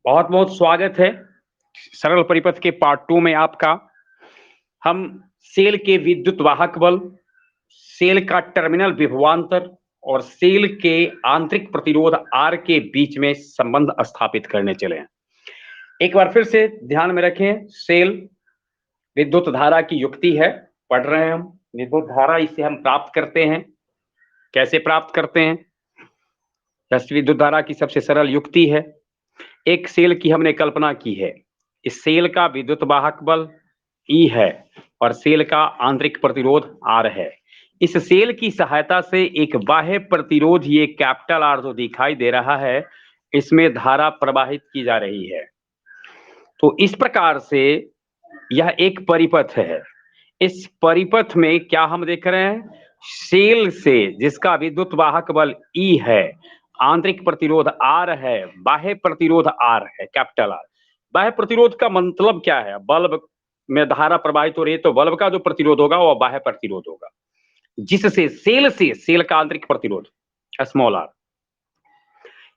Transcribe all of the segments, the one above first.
बहुत बहुत स्वागत है सरल परिपथ के पार्ट 2 में आपका। हम सेल के विद्युत वाहक बल, सेल का टर्मिनल विभवांतर और सेल के आंतरिक प्रतिरोध आर के बीच में संबंध स्थापित करने चले हैं। एक बार फिर से ध्यान में रखें, सेल विद्युत धारा की युक्ति है, पढ़ रहे हैं हम। विद्युत धारा इसे हम प्राप्त करते हैं। कैसे प्राप्त करते हैं? विद्युत धारा की सबसे सरल युक्ति है, एक सेल की हमने कल्पना की है। इस सेल का विद्युत वाहक बल E है और सेल का आंतरिक प्रतिरोध R है। इस सेल की सहायता से एक बाह्य प्रतिरोध, ये कैपिटल R जो दिखाई दे रहा है, इसमें धारा प्रवाहित की जा रही है। तो इस प्रकार से यह एक परिपथ है। इस परिपथ में क्या हम देख रहे हैं? सेल से जिसका विद्युत वाहक बल E है, आंतरिक प्रतिरोध R है, बाह्य प्रतिरोध R है, कैपिटल R। बाह्य प्रतिरोध का मतलब क्या है? बल्ब में धारा प्रवाहित हो रही है तो बल्ब का जो प्रतिरोध होगा वह बाह्य प्रतिरोध होगा, जिससे सेल का आंतरिक प्रतिरोध स्मॉल r।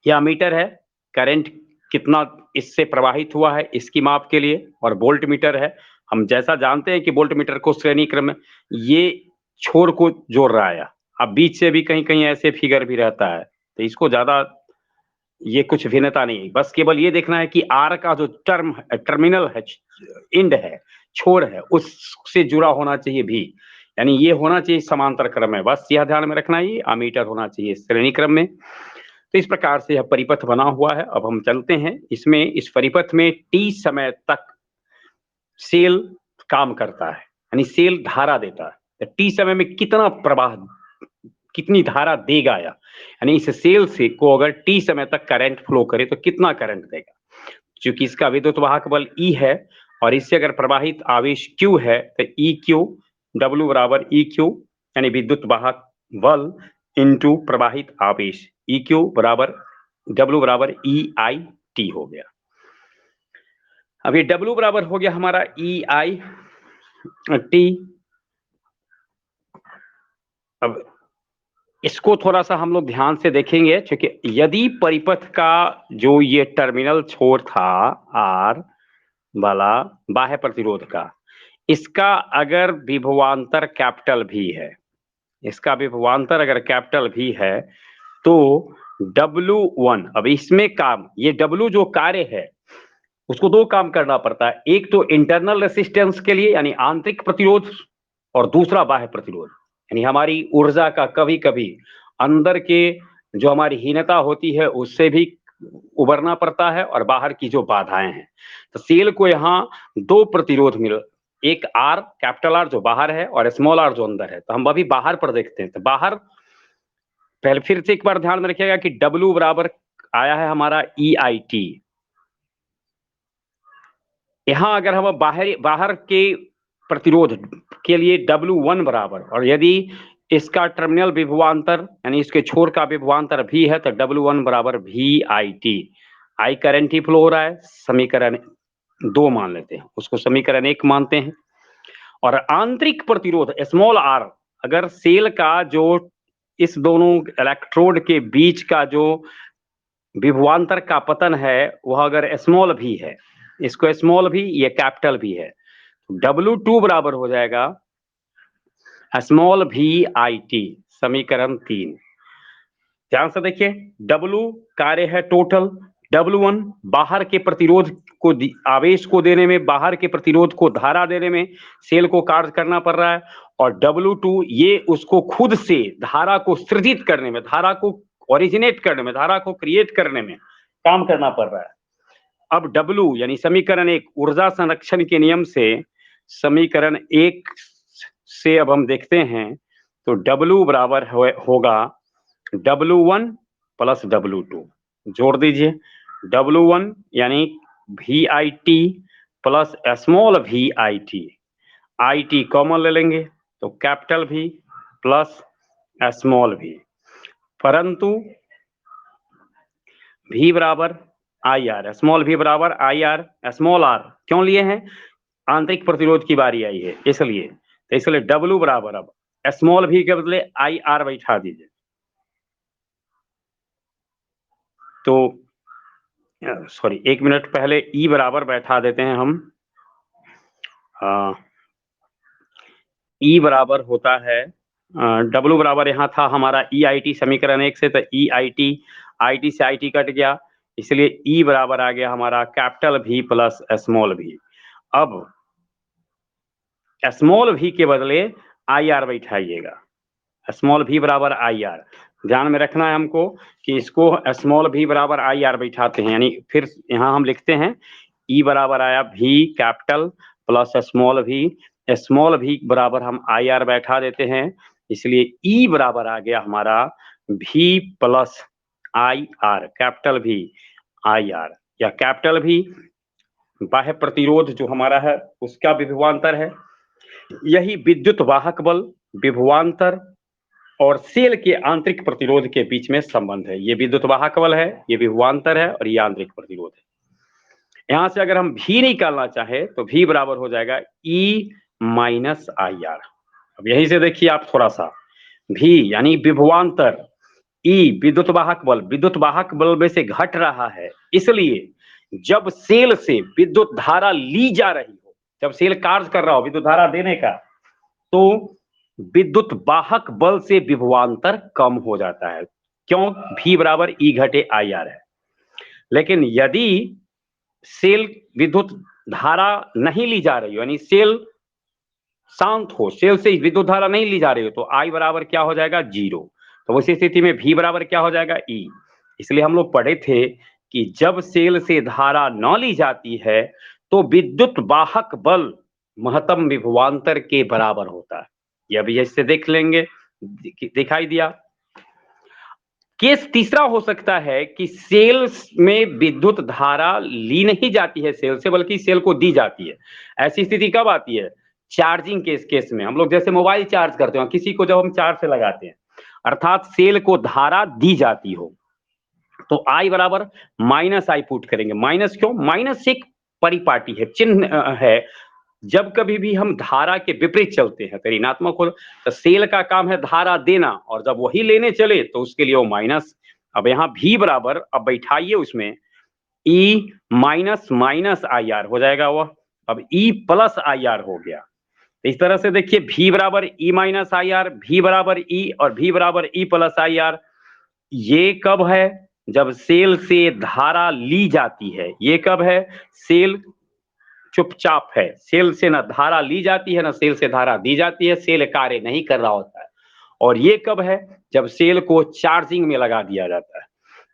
यह मीटर है, करंट कितना इससे प्रवाहित हुआ है इसकी माप के लिए, और वोल्ट मीटर है। हम जैसा जानते हैं कि वोल्ट मीटर को श्रेणी क्रम में ये छोर को जोड़ रहा है। अब बीच से भी कहीं कहीं ऐसे फिगर भी रहता है, तो इसको ज्यादा ये कुछ भिन्नता नहीं, बस केवल ये देखना है कि आर का जो टर्मिनल है, इंड है, छोर है, उससे जुड़ा होना चाहिए भी, यानी ये होना चाहिए समांतर क्रम में। बस यह ध्यान में रखना, ये अमीटर होना चाहिए श्रेणी क्रम में। तो इस प्रकार से यह परिपथ बना हुआ है। अब हम चलते हैं इसमें। इस परिपथ में टी समय तक सेल काम करता है, यानी सेल धारा देता है। तो टी समय में कितना प्रवाह, कितनी धारा देगा, यानी इस सेल से को अगर टी समय तक करंट फ्लो करे तो कितना करंट देगा। क्योंकि इसका विद्युत वाहक बल E है और इससे अगर प्रवाहित आवेश Q है तो EQ, W बराबर EQ, यानी विद्युत वाहक बल इंटू प्रवाहित आवेश, EQ बराबर W बराबर EIT हो गया। अब ये W बराबर हो गया हमारा EIT। अब इसको थोड़ा सा हम लोग ध्यान से देखेंगे, क्योंकि यदि परिपथ का जो ये टर्मिनल छोर था R वाला बाह्य प्रतिरोध का, इसका अगर विभवांतर कैपिटल भी है, इसका विभवांतर अगर कैपिटल भी है, तो W1, अब इसमें काम, ये W जो कार्य है उसको दो काम करना पड़ता है। एक तो इंटरनल रेसिस्टेंस के लिए यानी आंतरिक प्रतिरोध, और दूसरा बाह्य प्रतिरोध, यानी हमारी ऊर्जा का कभी कभी अंदर के जो हमारी हीनता होती है उससे भी उबरना पड़ता है, और बाहर की जो बाधाएं हैं। तो सेल को यहाँ दो प्रतिरोध मिल, एक आर कैपिटल आर जो बाहर है और स्मॉल आर जो अंदर है। तो हम अभी बाहर पर देखते हैं। तो बाहर पहले फिर से एक बार ध्यान में रखिएगा कि W बराबर आया है हमारा EIT। यहां अगर हम बाहर के प्रतिरोध के लिए W1 बराबर, और यदि इसका टर्मिनल विभवांतर यानी इसके छोर का विभवांतर भी है तो W1 बराबर VIT। I current he flow हो रहा है, समीकरण 2 मान लेते हैं, उसको समीकरण 1 मानते हैं। और आंतरिक प्रतिरोध स्मॉल r, अगर सेल का जो इस दोनों इलेक्ट्रोड के बीच का जो विभवांतर का पतन है वह अगर स्मॉल भी है, इसको स्मॉल भी, ये कैपिटल भी है, W2 बराबर हो जाएगा स्मॉल VIT, समीकरण 3। ध्यान से देखिए, W कार्य है टोटल, W1 बाहर के प्रतिरोध को, आवेश को देने में, बाहर के प्रतिरोध को धारा देने में सेल को कार्य करना पड़ रहा है, और W2 ये उसको खुद से धारा को सृजित करने में, धारा को ओरिजिनेट करने में, धारा को क्रिएट करने में काम करना पड़ रहा है। अब W यानी समीकरण 1 ऊर्जा संरक्षण के नियम से, समीकरण 1 से अब हम देखते हैं तो W बराबर होगा W1 प्लस W2, जोड़ दीजिए। W1 यानी VIT plus small VIT, IT common ले लेंगे तो capital V plus small V, परंतु V बराबर IR, स्मॉल V बराबर IR, स्मॉल R क्यों लिए हैं? आंतरिक प्रतिरोध की बारी आई है इसलिए। तो इसलिए W बराबर, अब स्मॉल V के बदले IR बैठा दीजिए, तो सॉरी, 1 मिनट पहले ई बराबर बैठा देते हैं हम। ई बराबर होता है डब्ल्यू बराबर यहाँ था हमारा ई आई टी समीकरण 1 से, तो ई आई टी से आई टी कट गया, इसलिए ई बराबर आ गया हमारा कैपिटल भी प्लस स्मॉल भी। अब स्मॉल भी के बदले आई आर बैठाइएगा, स्मॉल भी बराबर आई आर। ध्यान में रखना है हमको कि इसको स्मॉल भी बराबर आई आर बैठाते हैं, यानी फिर यहाँ हम लिखते हैं ई बराबर आया भी कैपिटल प्लस स्मॉल भी बराबर हम आई आर बैठा देते हैं, इसलिए ई बराबर आ गया हमारा भी प्लस आई आर, कैपिटल भी आई आर, या कैपिटल भी बाह्य प्रतिरोध जो हमारा है उसका विभवांतर है। यही विद्युत वाहक बल, विभवांतर और सेल के आंतरिक प्रतिरोध के बीच में संबंध है। ये विद्युत वाहक बल है, ये विभवांतर है और ये आंतरिक प्रतिरोध है। यहां से अगर हम भी निकालना चाहे तो भी बराबर हो जाएगा ई माइनस आई आर। अब यहीं से देखिए आप थोड़ा सा, भी यानी विभवांतर, ई विद्युत वाहक बल में से घट रहा है, इसलिए जब सेल से विद्युत धारा ली जा रही हो, जब सेल कार्य कर रहा हो विद्युत धारा देने का, तो विद्युत वाहक बल से विभवांतर कम हो जाता है, क्यों? भी बराबर ई घटे आई आर है। लेकिन यदि सेल विद्युत धारा नहीं ली जा रही हो, यानी सेल शांत हो, सेल से विद्युत धारा नहीं ली जा रही हो, तो आई बराबर क्या हो जाएगा? 0। तो उसी स्थिति में भी बराबर क्या हो जाएगा? ई। इसलिए हम लोग पढ़े थे कि जब सेल से धारा न ली जाती है तो विद्युत वाहक बल महत्तम विभवांतर के बराबर होता है। यह भी इससे देख लेंगे, दिखाई दिया। केस तीसरा हो सकता है कि सेल में विद्युत धारा ली नहीं जाती है सेल से, बल्कि सेल को दी जाती है। ऐसी स्थिति कब आती है? चार्जिंग केस में। हम लोग जैसे मोबाइल चार्ज करते हैं, किसी को जब हम चार्ज से लगाते हैं, अर्थात सेल को धारा दी जाती हो, तो आई बराबर माइनस आई पुट करेंगे। माइनस क्यों? माइनस एक परिपाटी है, चिन्ह है। जब कभी भी हम धारा के विपरीत चलते हैं तो ऋणात्मक हो, तो सेल का काम है धारा देना, और जब वही लेने चले तो उसके लिए वो माइनस। अब यहाँ भी बराबर, अब बैठाइए उसमें E minus minus I R हो जाएगा वह, अब ई प्लस आई आर हो गया। इस तरह से देखिए, भी बराबर ई माइनस आई आर, भी बराबर ई और भी बराबर ई प्लस आई आर। ये कब है? जब सेल से धारा ली जाती है। ये कब है? सेल चुपचाप है, सेल से ना धारा ली जाती है ना सेल से धारा दी जाती है, सेल कार्य नहीं कर रहा होता है। और ये कब है? जब सेल को चार्जिंग में लगा दिया जाता है।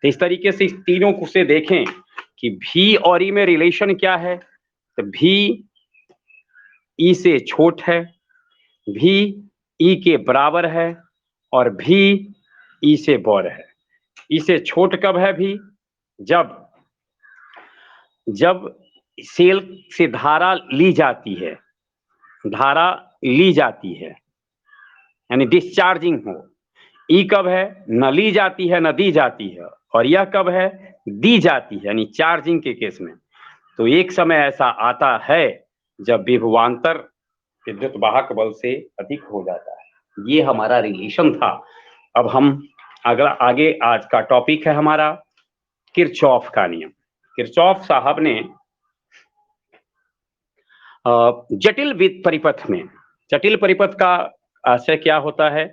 तो इस तरीके से इस तीनों को से देखें कि भी और ई में रिलेशन क्या है, तो भी ई से छोट है, भी ई के बराबर है, और भी ई से बड़ है। ई से छोट कब है भी? जब सेल से धारा ली जाती है, धारा ली जाती है यानी डिस्चार्जिंग हो। ई कब है? न ली जाती है न दी जाती है। और यह कब है? दी जाती है, यानी चार्जिंग के केस में। तो एक समय ऐसा आता है जब विभवांतर विद्युत वाहक बल से अधिक हो जाता है। ये हमारा रिलेशन था। अब हम अगला आगे, आज का टॉपिक है हमारा किरचॉफ का नियम। किरचॉफ साहब ने जटिल परिपथ में, जटिल परिपथ का आशय क्या होता है?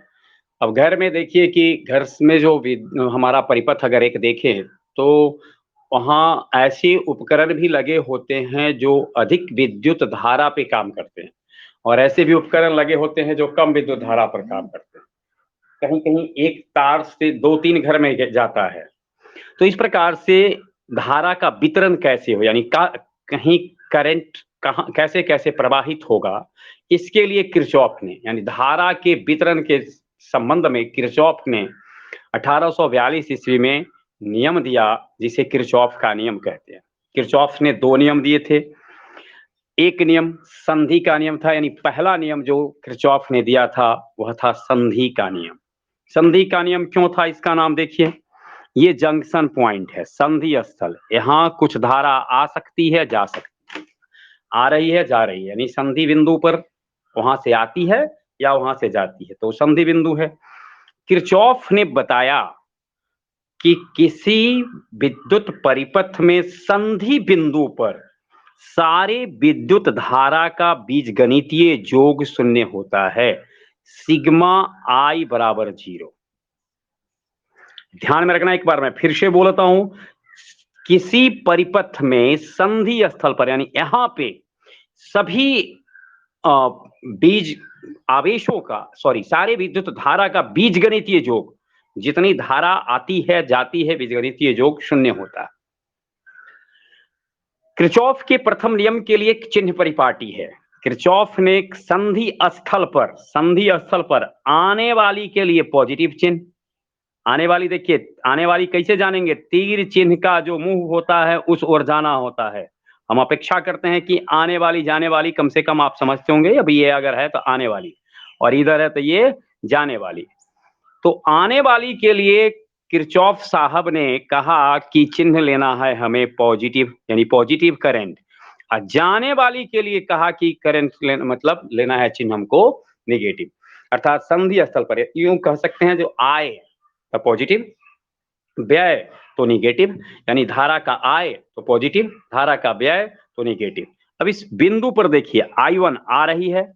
अब घर में देखिए कि घर में जो हमारा परिपथ अगर एक देखें तो वहाँ ऐसे उपकरण भी लगे होते हैं जो अधिक विद्युत धारा पे काम करते हैं, और ऐसे भी उपकरण लगे होते हैं जो कम विद्युत धारा पर काम करते हैं। कहीं कहीं एक तार से 2-3 घर में जाता है। तो इस प्रकार से धारा का वितरण कैसे हो, यानी कहीं करंट कहाँ कैसे कैसे प्रवाहित होगा, इसके लिए किरचॉफ ने, यानी धारा के वितरण के संबंध में किरचॉफ ने 1842 ईस्वी में नियम दिया, जिसे किरचॉफ का नियम कहते हैं। किरचॉफ ने 2 नियम दिए थे। एक नियम संधि का नियम था, यानी पहला नियम जो किरचॉफ ने दिया था वह था संधि का नियम। संधि का नियम क्यों था? इसका नाम देखिए, ये जंक्शन पॉइंट है, संधि स्थल। यहाँ कुछ धारा आ सकती है, जा सकती है, आ रही है, जा रही है, यानी संधि बिंदु पर वहां से आती है या वहां से जाती है, तो संधि बिंदु है। किरचॉफ ने बताया कि किसी विद्युत परिपथ में संधि बिंदु पर सारे विद्युत धारा का बीजगणितीय योग शून्य होता है, सिग्मा आई बराबर 0। ध्यान में रखना, एक बार मैं फिर से बोलता हूं, किसी परिपथ में संधि स्थल पर यानी यहां पे सभी बीज आवेशों का सारे विद्युत धारा का बीजगणितीय योग, जितनी धारा आती है जाती है, बीजगणितीय योग शून्य होता है। किरचॉफ के प्रथम नियम के लिए एक चिन्ह परिपाटी है। किरचॉफ ने संधि स्थल पर आने वाली के लिए पॉजिटिव चिन्ह, आने वाली देखिए, आने वाली कैसे जानेंगे, तीर चिन्ह का जो मुंह होता है उस ओर जाना होता है। हम अपेक्षा करते हैं कि आने वाली जाने वाली, कम से कम आप समझते होंगे, अभी ये अगर है तो आने वाली, और इधर है तो ये जाने वाली। तो आने वाली के लिए किरचॉफ साहब ने कहा कि चिन्ह लेना है हमें पॉजिटिव, यानी पॉजिटिव करंट। और जाने वाली के लिए कहा कि करंट मतलब लेना है चिन्ह हमको नेगेटिव। अर्थात संधि स्थल पर यूं कह सकते हैं, जो आए तो पॉजिटिव, व्यय तो निगेटिव, यानी धारा का आय तो पॉजिटिव, धारा का व्यय तो निगेटिव। अब इस बिंदु पर देखिए, I1 आ रही है,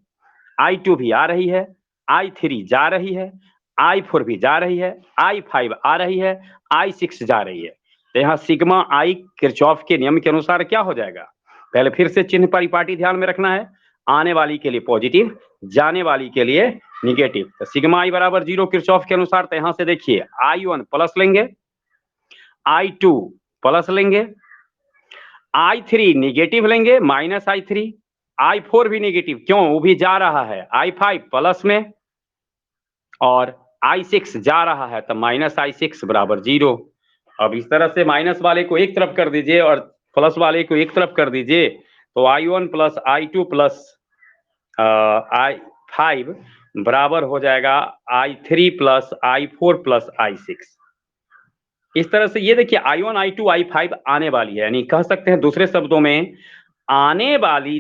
I2 भी आ रही है, I3 जा रही है, I4 भी जा रही है, I5 आ रही है, I6 जा रही है। तो यहाँ सिग्मा आई किरचॉफ के नियम के अनुसार क्या हो जाएगा, पहले फिर से चिन्ह परिपाटी ध्यान में रखना है, आने वाली के लिए पॉजिटिव, जाने वाली के लिए निगेटिव। तो सिग्मा आई बराबर 0 किरचॉफ के अनुसार। तो यहां से देखिए, I1 प्लस लेंगे, I2 प्लस लेंगे, I3 निगेटिव लेंगे, माइनस I3, I4 भी निगेटिव, क्यों, वो भी जा रहा है, I5 प्लस में, और I6 जा रहा है तो माइनस I6 बराबर 0। अब इस तरह से माइनस वाले को एक तरफ कर दीजिए और प्लस वाले को एक तरफ कर दीजिए, तो I1 plus I2 plus I5 बराबर हो जाएगा I3 plus I4 plus I6। इस तरह से ये देखिए, I1 I2 I5 आने वाली है, यानी कह सकते हैं दूसरे शब्दों में, आने वाली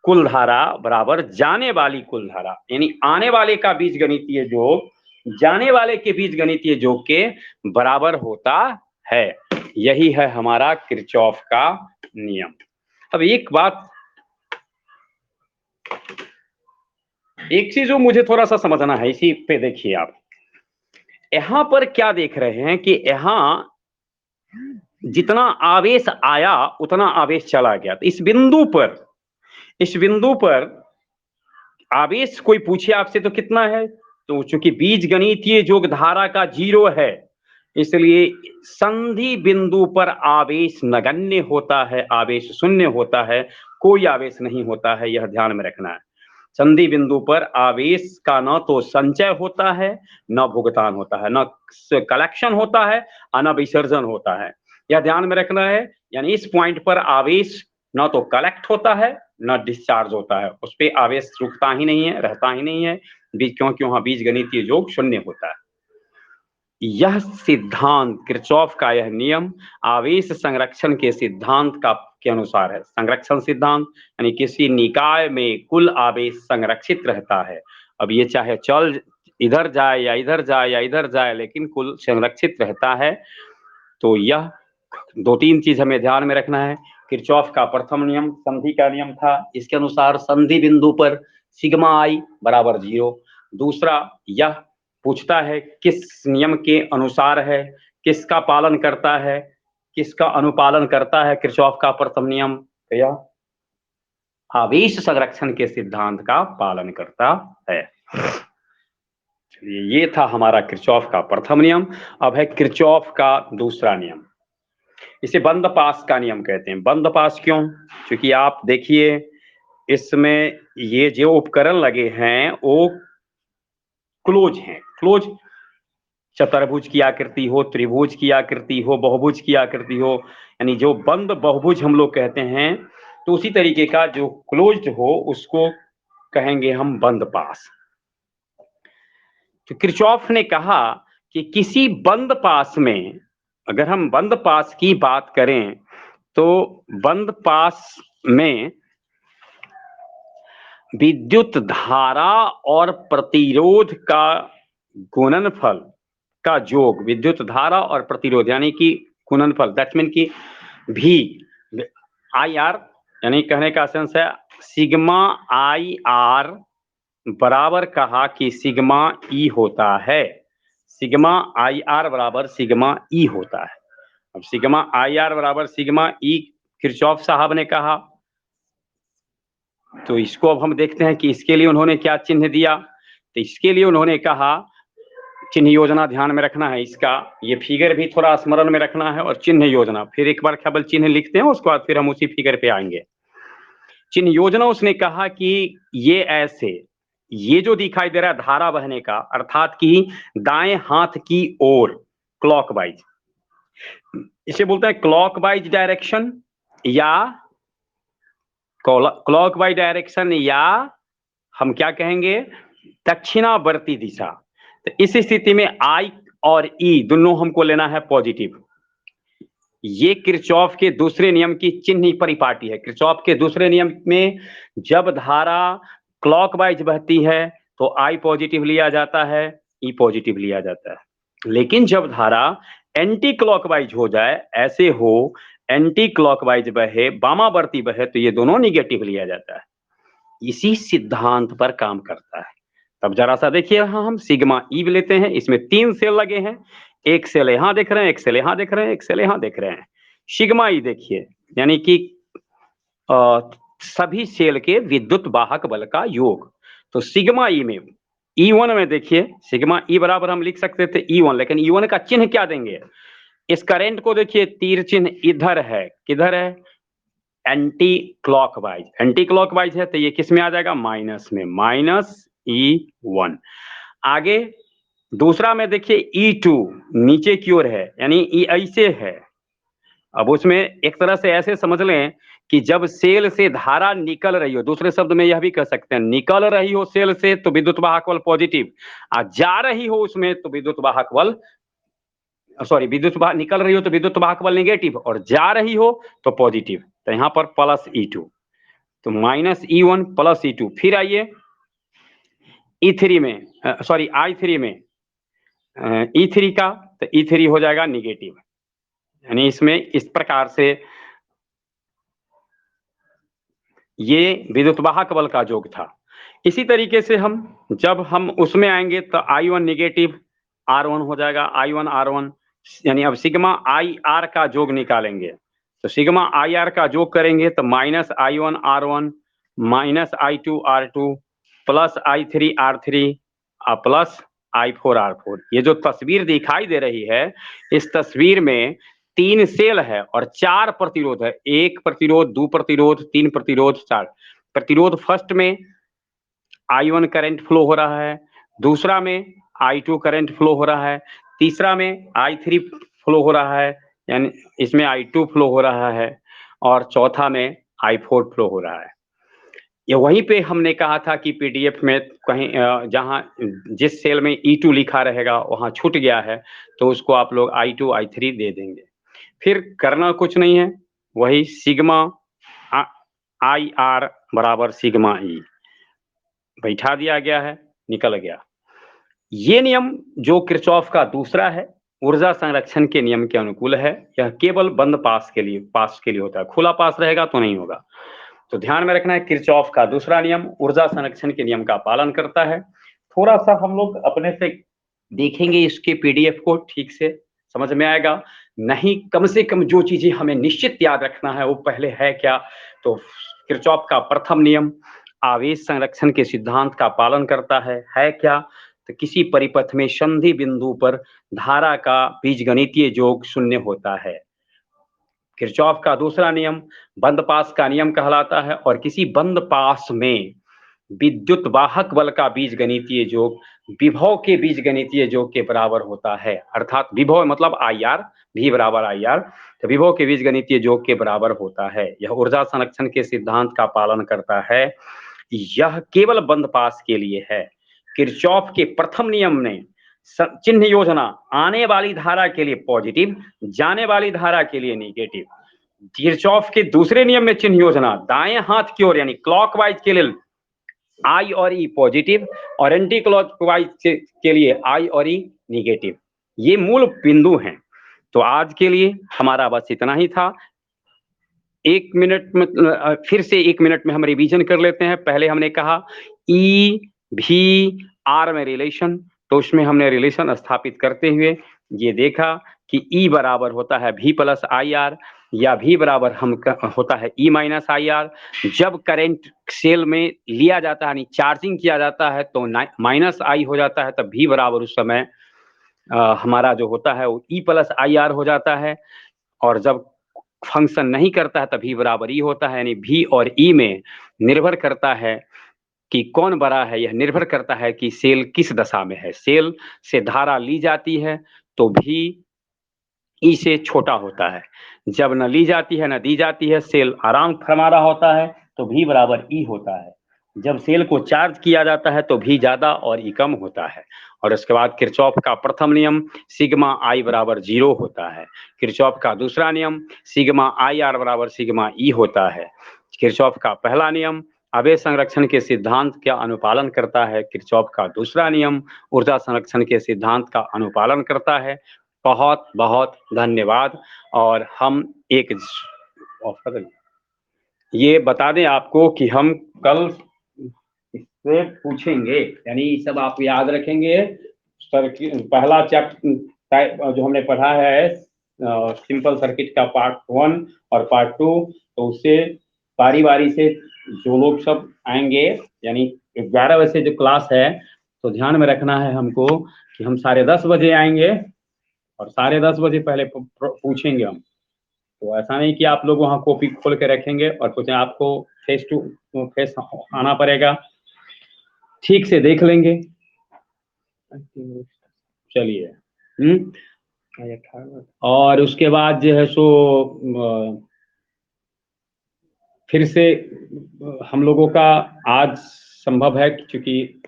कुल धारा बराबर जाने वाली कुल धारा, यानी आने वाले का बीजगणितीय योग जाने वाले के बीजगणितीय योग के बराबर होता है। यही है हमारा किरचॉफ का नियम। अब एक चीज जो मुझे थोड़ा सा समझना है, इसी पे देखिए आप, यहां पर क्या देख रहे हैं कि यहां जितना आवेश आया उतना आवेश चला गया। तो इस बिंदु पर आवेश कोई पूछे आपसे तो कितना है, तो चूंकि बीजगणितीय योग धारा का 0 है, इसलिए संधि बिंदु पर आवेश नगण्य होता है, आवेश शून्य होता है, कोई आवेश नहीं होता है, यह ध्यान में रखना है। संधि बिंदु पर आवेश का न तो संचय होता है, न भुगतान होता है, न कलेक्शन होता है और न विसर्जन होता है, यह ध्यान में रखना है। यानी इस पॉइंट पर आवेश न तो कलेक्ट होता है न डिस्चार्ज होता है, उस पर आवेश रुकता ही नहीं है, रहता ही नहीं है, क्योंकि वहां बीजगणितीय योग शून्य होता है। यह सिद्धांत, किरचॉफ का यह नियम आवेश संरक्षण के सिद्धांत के अनुसार है। संरक्षण सिद्धांत यानी किसी निकाय में कुल आवेश संरक्षित रहता है। अब ये चाहे चल इधर जाए या इधर जाए या इधर जाए, लेकिन कुल संरक्षित रहता है। तो यह 2-3 चीज हमें ध्यान में रखना है। किरचॉफ का प्रथम नियम संधि का नियम था, इसके अनुसार संधि बिंदु पर सिग्मा आई बराबर 0। दूसरा, यह पूछता है किस नियम के अनुसार है, किसका पालन करता है, किसका अनुपालन करता है किरचॉफ का प्रथम नियम, तो यह आवेश संरक्षण के सिद्धांत का पालन करता है। चलिए, ये था हमारा किरचॉफ का प्रथम नियम। अब है किरचॉफ का दूसरा नियम, इसे बंद पास का नियम कहते हैं। बंद पास क्यों, क्योंकि आप देखिए इसमें ये जो उपकरण लगे हैं वो क्लोज हैं। क्लोज, चतुर्भुज की आकृति हो, त्रिभुज की आकृति हो, बहुभुज की आकृति हो, यानी जो बंद बहुभुज हम लोग कहते हैं, तो उसी तरीके का जो क्लोज्ड हो उसको कहेंगे हम बंद पास। तो किरचॉफ ने कहा कि किसी बंद पास में, अगर हम बंद पास की बात करें तो बंद पास में विद्युत धारा और प्रतिरोध का गुणनफल का योग, विद्युत धारा और प्रतिरोध यानी कि गुणनफल, दैट मीन की भी आई आर, यानी कहने का सेंस है सिग्मा आई आर बराबर कहा कि सिग्मा ई होता है, सिग्मा आई आर बराबर सिग्मा ई होता है। अब सिग्मा आई आर बराबर सिग्मा ई किरचॉफ साहब ने कहा, तो इसको अब हम देखते हैं कि इसके लिए उन्होंने क्या चिन्ह दिया। तो इसके लिए उन्होंने कहा, चिन्ह योजना ध्यान में रखना है इसका, ये फिगर भी थोड़ा स्मरण में रखना है और चिन्ह योजना, फिर एक बार केवल चिन्ह लिखते हैं, उसके बाद फिर हम उसी फिगर पे आएंगे। चिन्ह योजना उसने कहा कि ये ऐसे, ये जो दिखाई दे रहा है धारा बहने का, अर्थात कि दाएं हाथ की ओर क्लॉकवाइज, इसे बोलते हैं क्लॉकवाइज डायरेक्शन या क्लॉकवाइज डायरेक्शन, या हम क्या कहेंगे दक्षिणावर्ती दिशा। तो इस स्थिति में आई और ई दोनों हमको लेना है पॉजिटिव। ये किरचॉफ के दूसरे नियम की चिन्ह परिपाटी है। किरचॉफ के दूसरे नियम में जब धारा क्लॉकवाइज बहती है तो आई पॉजिटिव लिया जाता है, ई पॉजिटिव लिया जाता है। लेकिन जब धारा एंटी क्लॉकवाइज हो जाए, ऐसे हो एंटी क्लॉकवाइज बहे, वामावर्ती बहे, तो ये दोनों निगेटिव लिया जाता है। इसी सिद्धांत पर काम करता है। तब जरा सा देखिए, यहां हम सिग्मा ई लेते हैं, इसमें 3 सेल लगे हैं, एक सेल यहां देख रहे हैं, एक सेल यहां देख रहे हैं, एक सेल यहां देख रहे हैं। सिग्मा ई देखिए, यानी कि सभी सेल के विद्युत वाहक बल का योग। तो सिग्मा ई में E1 में देखिए, सिग्मा ई बराबर हम लिख सकते थे E1, लेकिन E1 का चिन्ह क्या देंगे? इस करंट को देखिए, तीर चिन्ह इधर है, किधर है? एंटी क्लॉकवाइज, एंटी क्लॉकवाइज है तो ये किस में आ जाएगा? माइनस में, माइनस E1। आगे दूसरा में देखिए E2 नीचे की ओर है, यानी ई ऐसे है। अब उसमें एक तरह से ऐसे समझ लें कि जब सेल से धारा निकल रही हो, दूसरे शब्द में यह भी कह सकते हैं, निकल रही हो सेल से तो विद्युत वाहक बल पॉजिटिव, और जा रही हो उसमें तो विद्युत वाहक बल, सॉरी, निकल रही हो तो विद्युत वाहक बल नेगेटिव, और जा रही हो तो पॉजिटिव। तो यहाँ पर प्लस E2, तो माइनस E1 प्लस E2। फिर आइए E3 में, सॉरी I3 में, E3 का, तो E3 हो जाएगा निगेटिव। यानी इसमें इस प्रकार से ये विद्युत वाहक बल का योग था। इसी तरीके से हम जब हम उसमें आएंगे तो I1 निगेटिव, R1 हो जाएगा, I1 R1, यानी अब सिग्मा आई आर का योग निकालेंगे। तो सिग्मा आई आर का योग करेंगे तो minus I1 R1 minus I2 R2 plus I3 R3 plus I4 R4। ये जो तस्वीर दिखाई दे रही है, इस तस्वीर में 3 सेल है और 4 प्रतिरोध है, 1 प्रतिरोध, 2 प्रतिरोध, 3 प्रतिरोध, 4 प्रतिरोध। फर्स्ट में I1 करंट फ्लो हो रहा है, दूसरा में I2 करंट फ्लो हो रहा है, तीसरा में I3 फ्लो हो रहा है, यानी इसमें I2 फ्लो हो रहा है, और चौथा में I4 फ्लो हो रहा है। ये वहीं पे हमने कहा था कि पीडीएफ में कहीं जहां जिस सेल में E2 लिखा रहेगा वहां छूट गया है, तो उसको आप लोग I2 I3 दे देंगे। फिर करना कुछ नहीं है, वही सिग्मा आई आर बराबर सिग्मा ई बैठा दिया गया है, निकल गया। ये नियम जो किरचॉफ का दूसरा है, ऊर्जा संरक्षण के नियम के अनुकूल है। यह केवल बंद पास के लिए होता है, खुला पास रहेगा तो नहीं होगा। तो ध्यान में रखना है, किरचॉफ का दूसरा नियम ऊर्जा संरक्षण के नियम का पालन करता है। थोड़ा सा हम लोग अपने से देखेंगे, इसके पीडीएफ को ठीक से समझ में आएगा। नहीं, कम से कम जो चीजें हमें निश्चित याद रखना है वो पहले है क्या, तो किरचॉफ का प्रथम नियम आवेश संरक्षण के सिद्धांत का पालन करता है क्या, तो किसी परिपथ में संधि बिंदु पर धारा का बीजगणितीय योग शून्य होता है। किरचॉफ का दूसरा नियम बंद पास का नियम कहलाता है, और किसी बंद पास में विद्युत वाहक बल का बीजगणितीय योग विभव के बीजगणितीय योग के बराबर होता है। अर्थात विभव मतलब आई आर, भी बराबर आई आर, तो विभव के बीजगणितीय योग के बराबर होता है। यह ऊर्जा संरक्षण के सिद्धांत का पालन करता है। यह केवल बंद पास के लिए है। किरचॉफ के प्रथम नियम ने चिन्ह योजना आने वाली धारा के लिए पॉजिटिव, जाने वाली धारा के लिए नेगेटिव। किरचॉफ के दूसरे नियम में चिन्ह योजना दाएं हाथ की ओर यानी क्लॉकवाइज के लिए आई और ई पॉजिटिव, और एंटी क्लॉकवाइज के लिए आई और ई नेगेटिव। ये मूल बिंदु हैं। तो आज के लिए हमारा बस इतना ही था। 1 मिनट में फिर से 1 मिनट में हम रिवीजन कर लेते हैं। पहले हमने कहा ई, भी, आर में रिलेशन, तो उसमें हमने रिलेशन स्थापित करते हुए ये देखा कि ई बराबर होता है भी प्लस आई आर, या भी बराबर होता है ई माइनस आई आर। जब करंट सेल में लिया जाता है यानी चार्जिंग किया जाता है तो माइनस आई हो जाता है, तब भी बराबर उस समय हमारा जो होता है वो ई प्लस आई आर हो जाता है। और जब फंक्शन नहीं करता है तभी बराबर ई होता है, यानी भी और ई में निर्भर करता है कि कौन बड़ा है। यह निर्भर करता है कि सेल किस दशा में है। सेल से धारा ली जाती है तो भी ई से छोटा होता है। जब न ली जाती है न दी जाती है, सेल आराम फरमा रहा होता है तो भी बराबर ई होता है। जब सेल को चार्ज किया जाता है तो भी ज्यादा और ई कम होता है। और उसके बाद किरचॉफ का प्रथम नियम सिग्मा आई बराबर 0 होता है। किरचॉफ का दूसरा नियम सिग्मा आई आर बराबर सिग्मा ई होता है। किरचॉफ का पहला नियम आवेश संरक्षण के सिद्धांत का अनुपालन करता है। किरचॉफ का दूसरा नियम ऊर्जा संरक्षण के सिद्धांत का अनुपालन करता है। बहुत बहुत धन्यवाद। और हम एक ये बता दें आपको कि हम कल इससे पूछेंगे, यानी सब आप याद रखेंगे। सर्किट पहला चैप्टर जो हमने पढ़ा है सिंपल सर्किट का पार्ट 1 और पार्ट 2, तो उससे बारी बारी से जो लोग सब आएंगे, यानी 11 बजे से जो क्लास है, तो ध्यान में रखना है हमको कि हम 10:30 बजे आएंगे और 10:30 बजे पहले पूछेंगे हम। तो ऐसा नहीं कि आप लोग वहाँ कॉपी खोल के रखेंगे और पूछें, आपको फेस टू फेस आना पड़ेगा, ठीक से देख लेंगे। चलिए। और उसके बाद जो है सो फिर से हम लोगों का आज संभव है, क्योंकि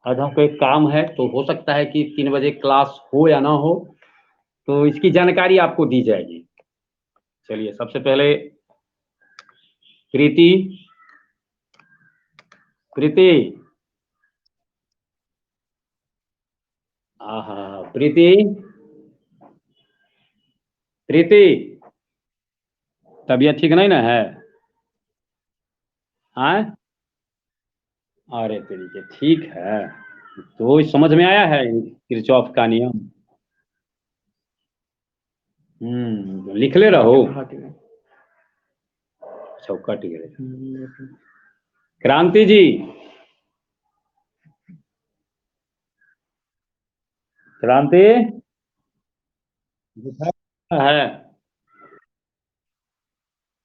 आज हमको एक काम है, तो हो सकता है कि 3 बजे क्लास हो या ना हो, तो इसकी जानकारी आपको दी जाएगी। चलिए, सबसे पहले प्रीति प्रीति प्रीति प्रीति, तबीयत ठीक नहीं ना है? हाँ, अरे तरीके ठीक है। तो समझ में आया है किरचॉफ का नियम? लिख ले रहो। चौकट गिरे। क्रांति जी, क्रांति है।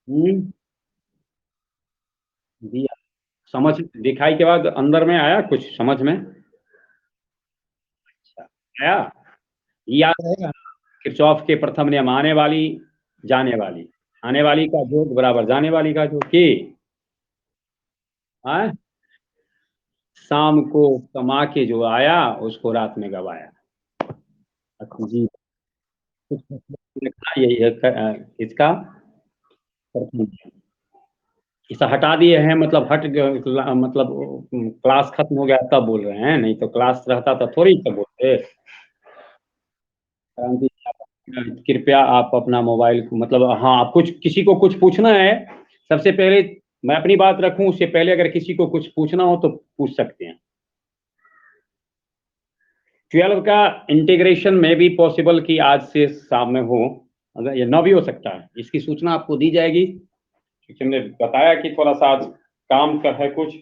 हम्म, दिया। समझ दिखाई के बाद अंदर में आया कुछ समझ में? अच्छा, आया। याद रहेगा किरचॉफ के प्रथम नियम, आने वाली जाने वाली, आने वाली का योग बराबर जाने वाली का योग की। हाँ? शाम को कमा के जो आया उसको रात में गवाया। अच्छा जी, लिखना यही है इसका प्रथम नियम। इसे हटा दिए हैं, मतलब मतलब क्लास खत्म हो गया तब बोल रहे हैं, नहीं तो क्लास रहता तो थोड़ी तब बोलते। क्रांति, कृपया आप अपना मोबाइल को, मतलब हाँ, आप कुछ किसी को कुछ पूछना है, सबसे पहले मैं अपनी बात रखूं उससे पहले अगर किसी को कुछ पूछना हो तो पूछ सकते हैं। 12 का इंटीग्रेशन में भी पॉसिबल कि आज से शाम में हो, अगर ये ना भी हो सकता है, इसकी सूचना आपको दी जाएगी, क्योंकि हमने बताया कि थोड़ा सा आज काम का है कुछ,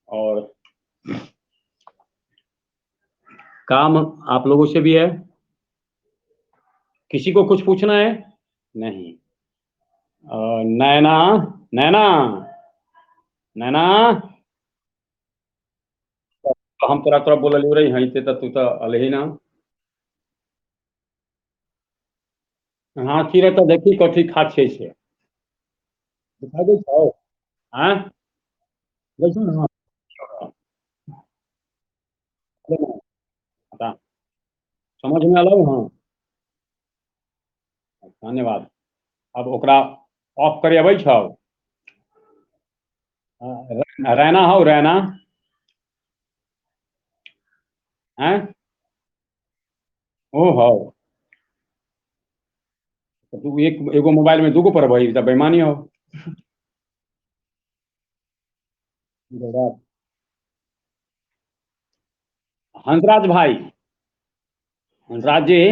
और काम आप लोगों से भी है। किसी को कुछ पूछना है? नहीं। नैना, नैना, नैना, तो हम तोरा तोरा बोल रही हई ते तू तो अलही ना। हाँ, चिड़ै तो देखी कथी खा छै से दिखा दे छौ। हाँ, देखो ना। बता, समझ में आलो। हाँ, धन्यवाद। अब ओकरा ऑफ करे अबै छौ? रैना हो, रैना। हैं? ओ हो, तो तू एक एगो मोबाइल में दूगो पर भाई तब बेईमानी हो। हंसराज भाई, हंसराज जी,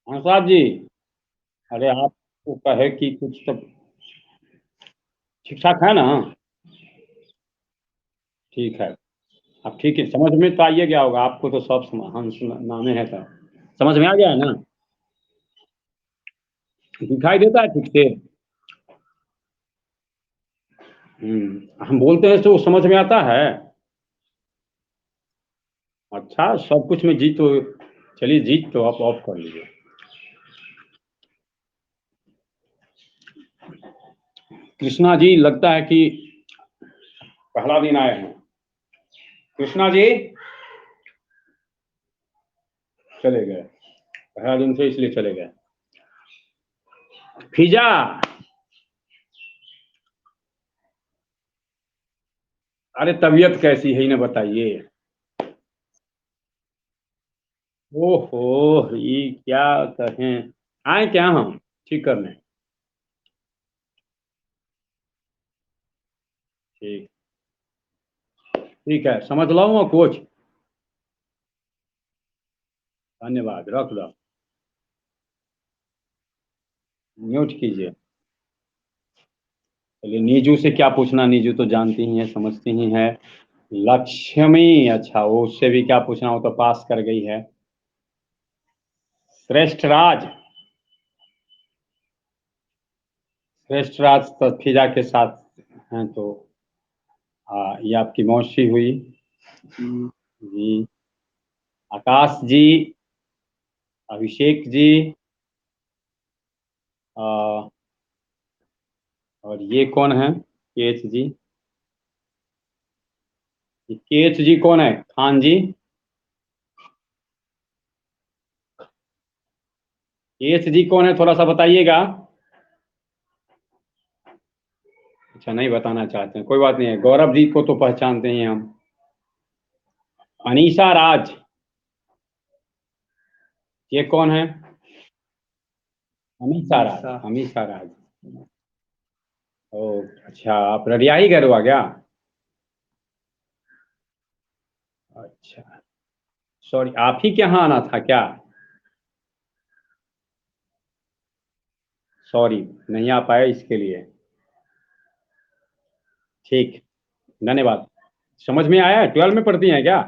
हंसराज जी, अरे आपको कहे कि कुछ सब ठीक ठाक है ना? ठीक है। अब ठीक है, समझ में तो आइए गया होगा आपको, तो सब हंस नामे है तो समझ में आ गया है ना? दिखाई देता है ठीक से? हम बोलते हैं तो समझ में आता है। अच्छा, सब कुछ में जीत तो, चलिए जीत तो आप ऑफ कर लीजिए। कृष्णा जी, लगता है कि पहला दिन आए हैं। कृष्णा जी चले गए, पहला दिन से इसलिए चले गए। फिजा, अरे तबीयत कैसी है इन्हें बताइए। ओहो, ये क्या कहें, आए क्या हम ठीक करने? ठीक, ठीक है, समझ लो कोच। धन्यवाद, रख दो। म्यूट कीजिए। चलिए, नीजू से क्या पूछना, नीजू तो जानती ही है, समझती ही है। लक्ष्मी, अच्छा वो उससे भी क्या पूछना, वो तो पास कर गई है। श्रेष्ठ राज, श्रेष्ठ राज तो फिजा के साथ हैं तो ये आपकी मौसी हुई। जी, आकाश जी, अभिषेक जी, आ, और ये कौन है, केच जी? ये केच जी कौन है, खान जी? केच जी कौन है, थोड़ा सा बताइएगा। अच्छा, नहीं बताना चाहते हैं, कोई बात नहीं है, गौरव जी को तो पहचानते हैं हम। अनीशा राज, ये कौन है? अमीषा राज, अमीषा राज। ओ, अच्छा, आप रडियाई गए हुआ क्या? अच्छा, सॉरी, आप ही के यहाँ आना था क्या? सॉरी, नहीं आ पाए इसके लिए। ठीक, धन्यवाद। समझ में आया, 12 में पढ़ती हैं क्या?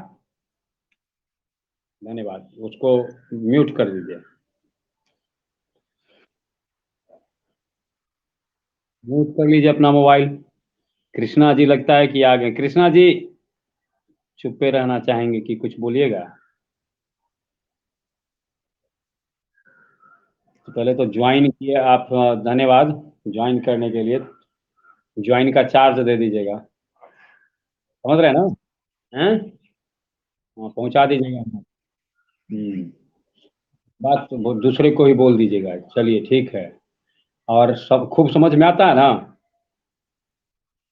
धन्यवाद, उसको म्यूट कर दीजिए। म्यूट कर लीजिए अपना मोबाइल। कृष्णा जी लगता है कि आ गए। कृष्णा जी चुप्पे रहना चाहेंगे कि कुछ बोलिएगा? तो पहले तो ज्वाइन किए आप, धन्यवाद ज्वाइन करने के लिए। ज्वाइन का चार्ज दे दीजिएगा, समझ रहे हैं ना? हैं? हाँ, पहुंचा दीजिएगा। हम्म, बात तो दूसरे को ही बोल दीजिएगा, चलिए ठीक है। और सब खूब समझ में आता है ना?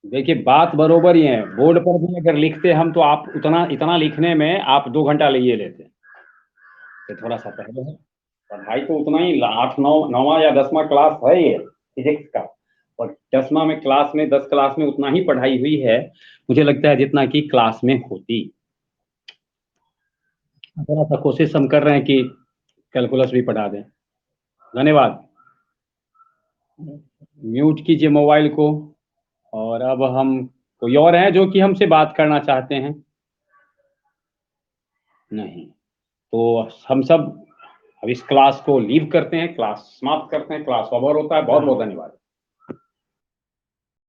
देखिए, बात बरोबर ही है, बोर्ड पर भी अगर लिखते हम तो आप उतना इतना लिखने में आप 2 घंटा लिए लेते। तो थोड़ा सा पहले है, पढ़ाई तो उतना ही, 8 9 9वां या 10वां क्लास है ये फिजिक्स का। और 10वां में क्लास में, 10 क्लास में उतना ही पढ़ाई हुई है, मुझे लगता है जितना कि क्लास में होती। थोड़ा सा कोशिश हम कर रहे हैं कि कैलकुलस भी पढ़ा दें। धन्यवाद। म्यूट कीजिए मोबाइल को। और अब हम, कोई और हैं जो कि हमसे बात करना चाहते हैं? नहीं, तो हम सब अब इस क्लास को लीव करते हैं, क्लास समाप्त करते हैं, क्लास ओवर होता है। बहुत बहुत धन्यवाद।